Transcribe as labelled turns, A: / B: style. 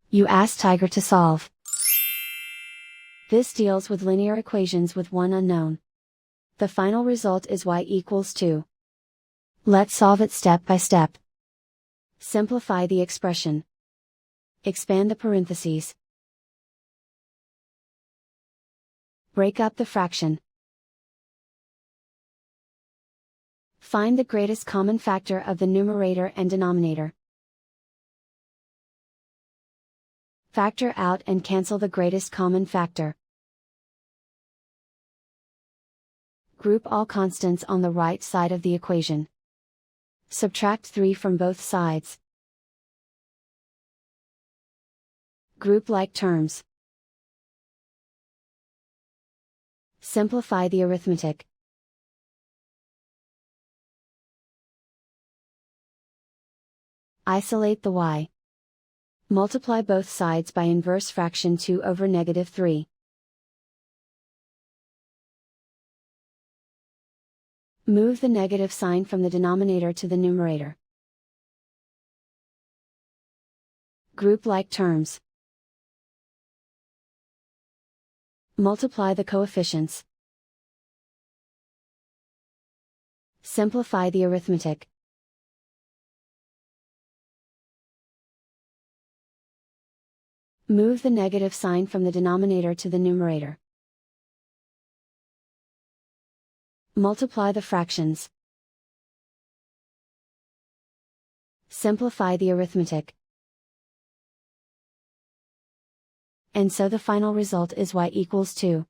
A: You ask Tiger to solve. This deals with linear equations with one unknown. The final result is y equals 2. Let's solve it step by step. Simplify the expression. Expand the parentheses. Break up the fraction. Find the greatest common factor of the numerator and denominator. Factor out and cancel the greatest common factor. Group all constants on the right side of the equation. Subtract 3 from both sides. Group like terms. Simplify the arithmetic. Isolate the y. Multiply both sides by inverse fraction 2 over -3. Move the negative sign from the denominator to the numerator. Group like terms. Multiply the coefficients. Simplify the arithmetic. Move the negative sign from the denominator to the numerator. Multiply the fractions. Simplify the arithmetic. And so the final result is y equals 2.